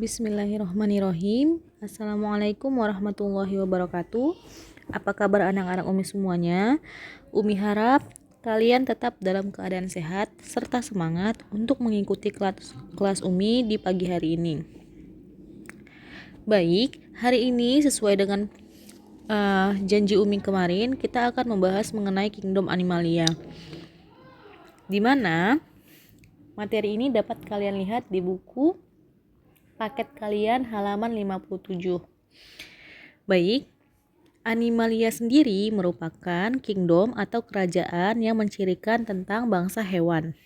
Bismillahirrahmanirrahim. Assalamualaikum warahmatullahi wabarakatuh. Apa kabar anak-anak Umi semuanya? Umi harap kalian tetap dalam keadaan sehat serta semangat untuk mengikuti kelas Umi di pagi hari ini. Baik, hari ini sesuai dengan janji Umi kemarin, kita akan membahas mengenai Kingdom Animalia, di mana materi ini dapat kalian lihat di buku paket kalian halaman 57. Baik, Animalia sendiri merupakan kingdom atau kerajaan yang mencirikan tentang bangsa hewan,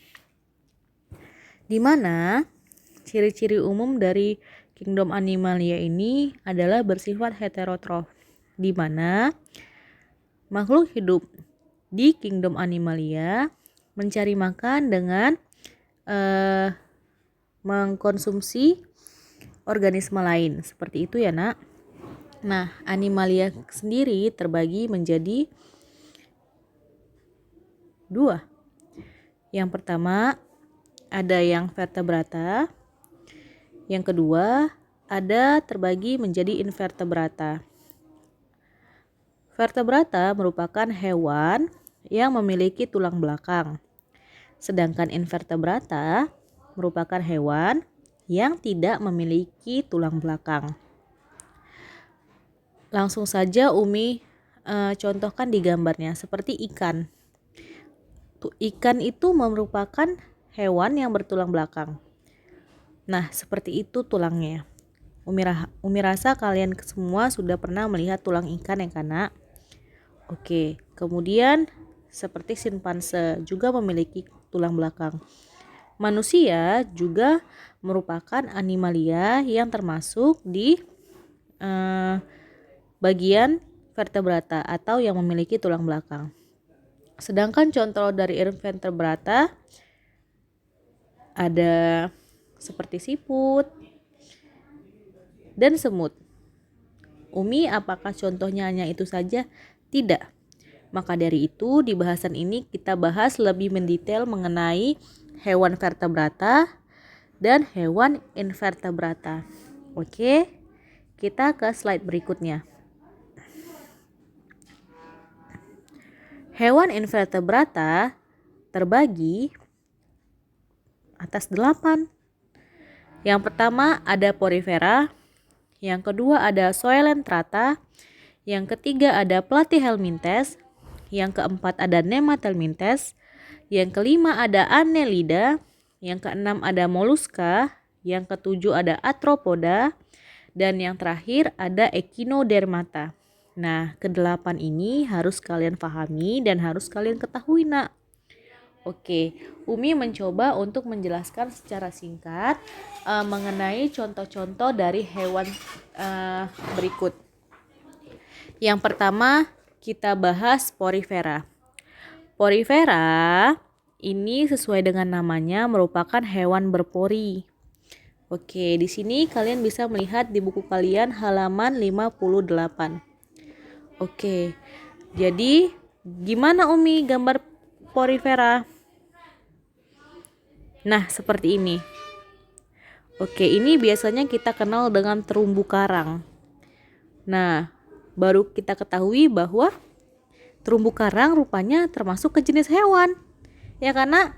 di mana ciri-ciri umum dari Kingdom Animalia ini adalah bersifat heterotrof, di mana makhluk hidup di Kingdom Animalia mencari makan dengan mengkonsumsi organisme lain, seperti itu ya nak. Nah, Animalia sendiri terbagi menjadi dua. Yang pertama ada yang vertebrata, yang kedua ada terbagi menjadi invertebrata. Vertebrata merupakan hewan yang memiliki tulang belakang, sedangkan invertebrata merupakan hewan yang tidak memiliki tulang belakang. Langsung saja Umi contohkan di gambarnya seperti ikan. Ikan itu merupakan hewan yang bertulang belakang. Nah, seperti itu tulangnya. Umi rasa kalian semua sudah pernah melihat tulang ikan ya kan nak? Oke, kemudian seperti simpanse juga memiliki tulang belakang. Manusia juga merupakan animalia yang termasuk di bagian vertebrata atau yang memiliki tulang belakang. Sedangkan contoh dari invertebrata ada seperti siput dan semut. Umi, apakah contohnya hanya itu saja? Tidak. Maka dari itu di bahasan ini kita bahas lebih mendetail mengenai hewan vertebrata dan hewan invertebrata. Oke, kita ke slide berikutnya. Hewan invertebrata terbagi atas 8. Yang pertama ada Porifera, yang kedua ada Coelenterata, yang ketiga ada Platyhelminthes, yang keempat ada Nemathelminthes, yang kelima ada Annelida, yang keenam ada Mollusca, yang ketujuh ada Arthropoda, dan yang terakhir ada Echinodermata. Nah, kedelapan ini harus kalian pahami dan harus kalian ketahui nak. Oke, Umi mencoba untuk menjelaskan secara singkat mengenai contoh-contoh dari hewan berikut. Yang pertama kita bahas Porifera. Porifera ini sesuai dengan namanya merupakan hewan berpori. Oke, di sini kalian bisa melihat di buku kalian halaman 58. Oke, jadi gimana Umi gambar Porifera? Nah, seperti ini. Oke, ini biasanya kita kenal dengan terumbu karang. Nah, baru kita ketahui bahwa terumbu karang rupanya termasuk ke jenis hewan. Ya karena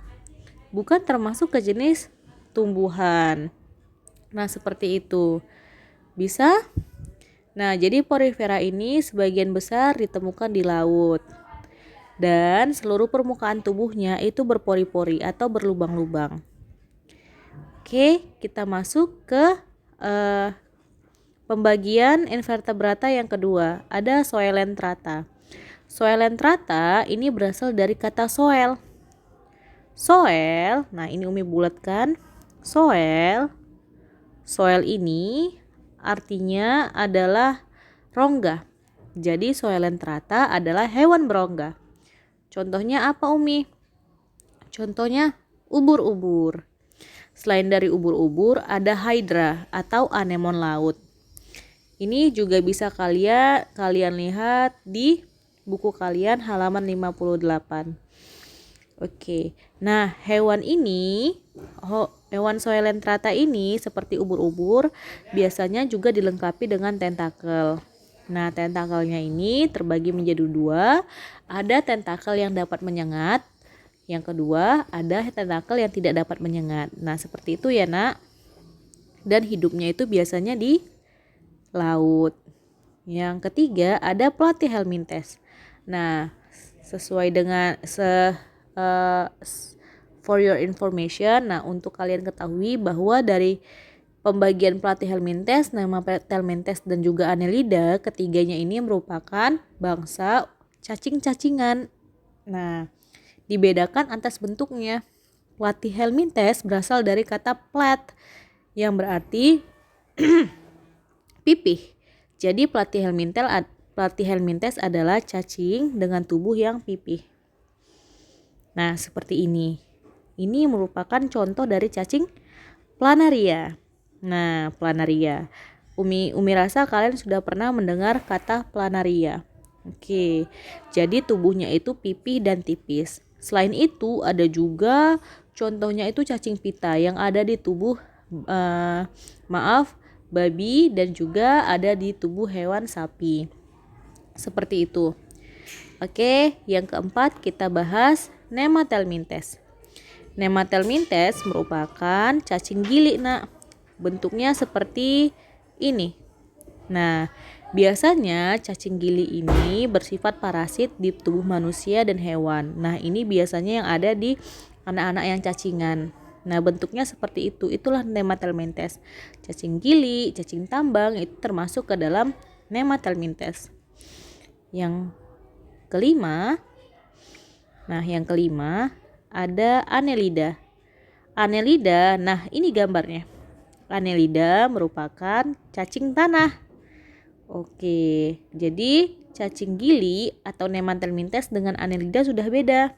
bukan termasuk ke jenis tumbuhan. Nah, seperti itu. Bisa? Nah, jadi Porifera ini sebagian besar ditemukan di laut. Dan seluruh permukaan tubuhnya itu berpori-pori atau berlubang-lubang. Oke, kita masuk ke pembagian invertebrata yang kedua. Ada Coelenterata. Coelenterata ini berasal dari kata soel. Soel, nah ini Umi bulatkan. Soel ini artinya adalah rongga. Jadi Coelenterata adalah hewan berongga. Contohnya apa Umi? Contohnya ubur-ubur. Selain dari ubur-ubur ada Hydra atau anemon laut. Ini juga bisa kalian lihat di buku kalian halaman 58. Oke. Nah, hewan ini Hewan Coelenterata ini seperti ubur-ubur biasanya juga dilengkapi dengan tentakel. Nah, tentakelnya ini terbagi menjadi dua. Ada tentakel yang dapat menyengat. Yang kedua, ada tentakel yang tidak dapat menyengat. Nah, seperti itu ya, Nak. Dan hidupnya itu biasanya di laut. Yang ketiga, ada Platyhelminthes. Nah, sesuai dengan for your information, nah untuk kalian ketahui bahwa dari pembagian Platyhelminthes, nama Platyhelminthes dan juga Annelida, ketiganya ini merupakan bangsa cacing-cacingan. Nah, dibedakan atas bentuknya. Platyhelminthes berasal dari kata plat yang berarti pipih. Jadi Platyhelminthes adalah cacing dengan tubuh yang pipih. Nah, seperti ini. Ini merupakan contoh dari cacing planaria. Nah, planaria. Umi rasa kalian sudah pernah mendengar kata planaria. Oke, jadi tubuhnya itu pipih dan tipis. Selain itu, ada juga contohnya itu cacing pita yang ada di tubuh babi dan juga ada di tubuh hewan sapi. Seperti itu. Oke, yang keempat kita bahas Nemathelminthes. Nemathelminthes merupakan cacing gili, Nak. Bentuknya seperti ini. Nah, biasanya cacing gili ini bersifat parasit di tubuh manusia dan hewan. Nah, ini biasanya yang ada di anak-anak yang cacingan. Nah, bentuknya seperti itu. Itulah Nemathelminthes. Cacing gili, cacing tambang itu termasuk ke dalam Nemathelminthes. Yang kelima ada Annelida. Annelida, nah ini gambarnya. Annelida merupakan cacing tanah. Oke, jadi cacing gili atau Nemathelminthes dengan Annelida sudah beda.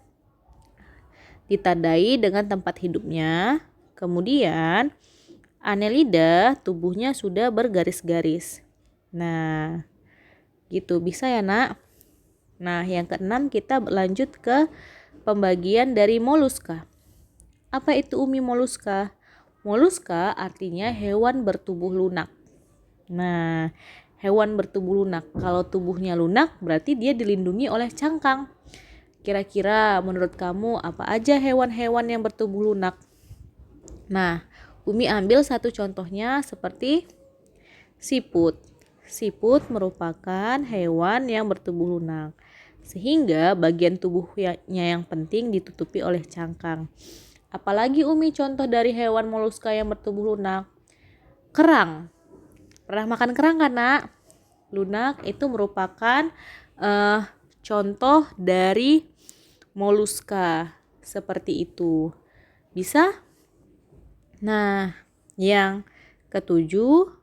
Ditandai dengan tempat hidupnya. Kemudian Annelida tubuhnya sudah bergaris-garis. Nah, gitu bisa ya, Nak. Nah, yang keenam kita lanjut ke pembagian dari moluska. Apa itu Umi moluska? Moluska artinya hewan bertubuh lunak. Nah, hewan bertubuh lunak. Kalau tubuhnya lunak berarti dia dilindungi oleh cangkang. Kira-kira menurut kamu apa aja hewan-hewan yang bertubuh lunak? Nah, Umi ambil satu contohnya seperti siput. Siput merupakan hewan yang bertubuh lunak. Sehingga bagian tubuhnya yang penting ditutupi oleh cangkang. Apalagi Umi contoh dari hewan moluska yang bertubuh lunak? Kerang. Pernah makan kerang kan, Nak? Lunak itu merupakan contoh dari moluska. Seperti itu. Bisa? Nah, yang ketujuh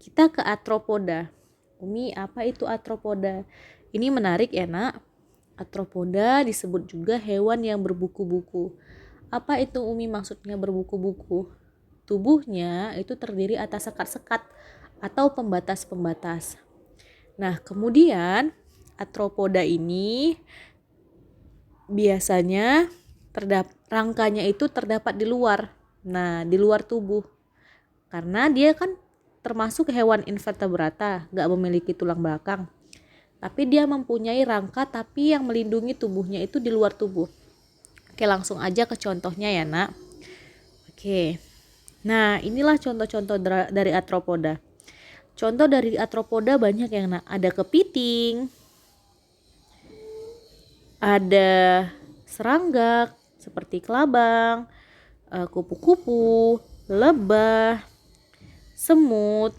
kita ke arthropoda. Umi, apa itu arthropoda? Ini menarik ya, Nak. Arthropoda disebut juga hewan yang berbuku-buku. Apa itu Umi maksudnya berbuku-buku? Tubuhnya itu terdiri atas sekat-sekat atau pembatas-pembatas. Nah, kemudian arthropoda ini biasanya rangkanya itu terdapat di luar. Nah, di luar tubuh. Karena dia kan termasuk hewan invertebrata, gak memiliki tulang belakang. Tapi dia mempunyai rangka tapi yang melindungi tubuhnya itu di luar tubuh. Oke, langsung aja ke contohnya ya, Nak. Oke. Nah, inilah contoh-contoh dari arthropoda. Contoh dari arthropoda banyak yang, Nak. Ada kepiting, ada serangga seperti kelabang, kupu-kupu, lebah, semut.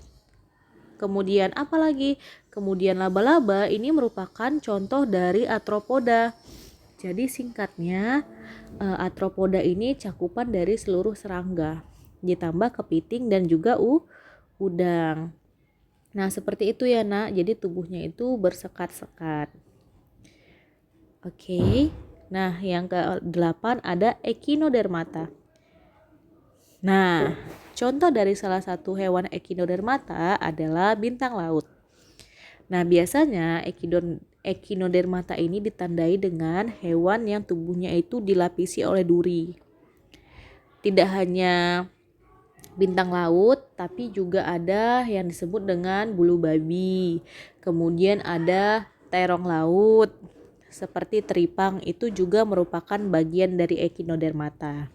Kemudian apa lagi? Kemudian laba-laba ini merupakan contoh dari arthropoda. Jadi singkatnya arthropoda ini cakupan dari seluruh serangga. Ditambah kepiting dan juga udang. Nah, seperti itu ya, Nak. Jadi tubuhnya itu bersekat-sekat. Oke. Nah, yang ke-8 ada Echinodermata. Nah, contoh dari salah satu hewan Echinodermata adalah bintang laut. Nah, biasanya Echinodermata ini ditandai dengan hewan yang tubuhnya itu dilapisi oleh duri. Tidak hanya bintang laut, tapi juga ada yang disebut dengan bulu babi. Kemudian ada terong laut seperti teripang, itu juga merupakan bagian dari Echinodermata.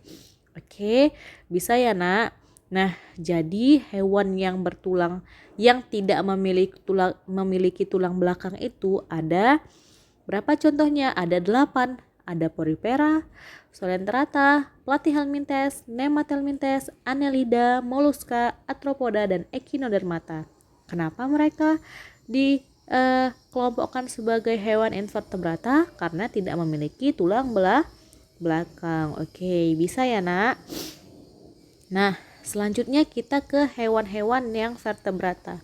Oke, bisa ya nak? Nah, jadi hewan yang bertulang yang tidak memiliki tulang belakang itu ada berapa contohnya? Ada 8. Ada Porifera, Solenterata, Platyhelminthes, Nemathelminthes, Annelida, Mollusca, Arthropoda, dan Echinodermata. Kenapa mereka dikelompokkan sebagai hewan invertebrata? Karena tidak memiliki tulang belakang. Oke, bisa ya nak? Nah, selanjutnya kita ke hewan-hewan yang vertebrata.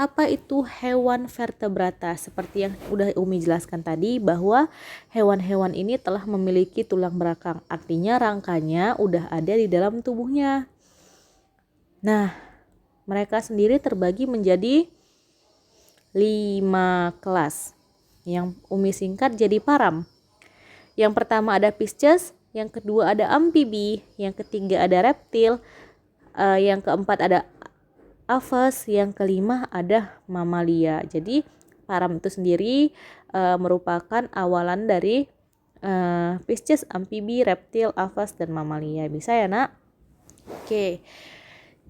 Apa itu hewan vertebrata? Seperti yang udah Umi jelaskan tadi, bahwa hewan-hewan ini telah memiliki tulang belakang. Artinya rangkanya udah ada di dalam tubuhnya. Nah, mereka sendiri terbagi menjadi 5 kelas. Yang Umi singkat jadi param. Yang pertama ada Pisces, yang kedua ada amfibi, yang ketiga ada reptil, yang keempat ada aves, yang kelima ada mamalia. Jadi param itu sendiri merupakan awalan dari Pisces, amfibi, reptil, aves, dan mamalia. Bisa ya nak? Oke,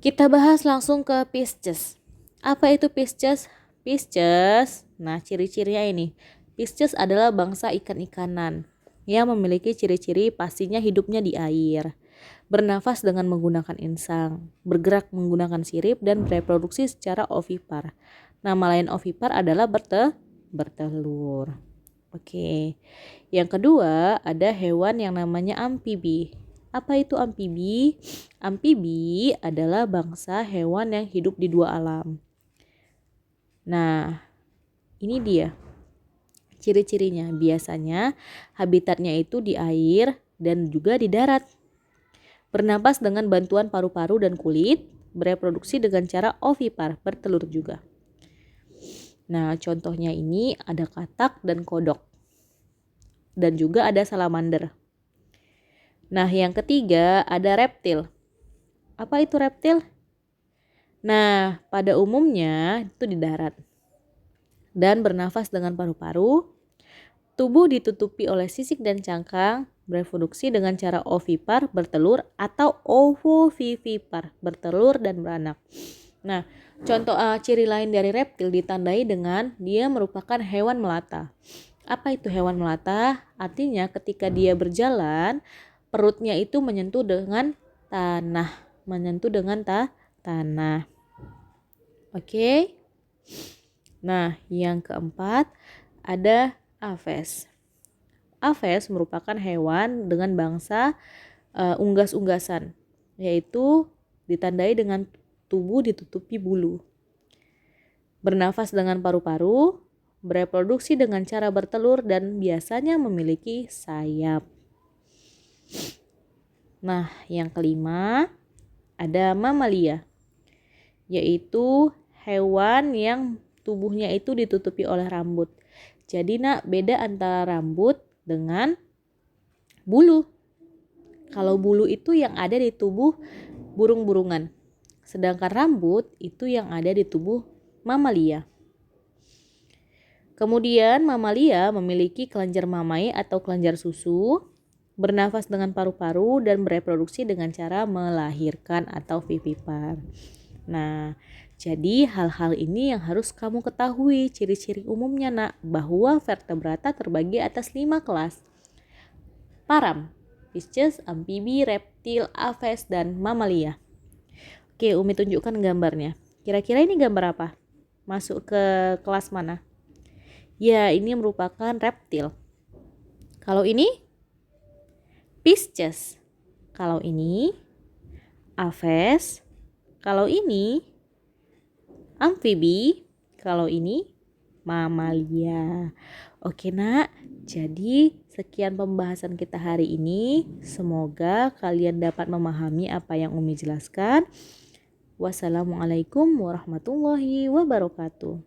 kita bahas langsung ke Pisces. Apa itu Pisces? Pisces, nah ciri-cirinya ini. Pisces adalah bangsa ikan-ikanan yang memiliki ciri-ciri pastinya hidupnya di air, bernafas dengan menggunakan insang, bergerak menggunakan sirip, dan bereproduksi secara ovipar. Nama lain ovipar adalah bertelur. Oke. Yang kedua ada hewan yang namanya amfibi. Apa itu amfibi? Amfibi adalah bangsa hewan yang hidup di 2 alam. Nah, ini dia ciri-cirinya. Biasanya habitatnya itu di air dan juga di darat. Bernapas dengan bantuan paru-paru dan kulit, bereproduksi dengan cara ovipar, bertelur juga. Nah, contohnya ini ada katak dan kodok. Dan juga ada salamander. Nah, yang ketiga ada reptil. Apa itu reptil? Nah, pada umumnya itu di darat. Dan bernafas dengan paru-paru, tubuh ditutupi oleh sisik dan cangkang, bereproduksi dengan cara ovipar, bertelur, atau ovovivipar, bertelur dan beranak. Nah, contoh ciri lain dari reptil ditandai dengan dia merupakan hewan melata. Apa itu hewan melata? Artinya ketika dia berjalan, perutnya itu menyentuh dengan tanah, tanah. Oke. Nah, yang keempat ada aves. Aves merupakan hewan dengan bangsa unggas-unggasan, yaitu ditandai dengan tubuh ditutupi bulu. Bernafas dengan paru-paru, bereproduksi dengan cara bertelur, dan biasanya memiliki sayap. Nah, yang kelima ada mamalia, yaitu hewan yang tubuhnya itu ditutupi oleh rambut. Jadi nak, beda antara rambut dengan bulu. Kalau bulu itu yang ada di tubuh burung-burungan, sedangkan rambut itu yang ada di tubuh mamalia. Kemudian mamalia memiliki kelenjar mamai atau kelenjar susu, bernafas dengan paru-paru, dan bereproduksi dengan cara melahirkan atau vivipar. Nah, jadi hal-hal ini yang harus kamu ketahui ciri-ciri umumnya nak, bahwa vertebrata terbagi atas 5 kelas. Param, Pisces, amfibi, reptil, aves, dan mamalia. Oke, Umi tunjukkan gambarnya. Kira-kira ini gambar apa? Masuk ke kelas mana? Ya, ini merupakan reptil. Kalau ini Pisces. Kalau ini aves. Kalau ini amfibi, kalau ini mamalia. Oke nak, jadi sekian pembahasan kita hari ini. Semoga kalian dapat memahami apa yang Umi jelaskan. Wassalamualaikum warahmatullahi wabarakatuh.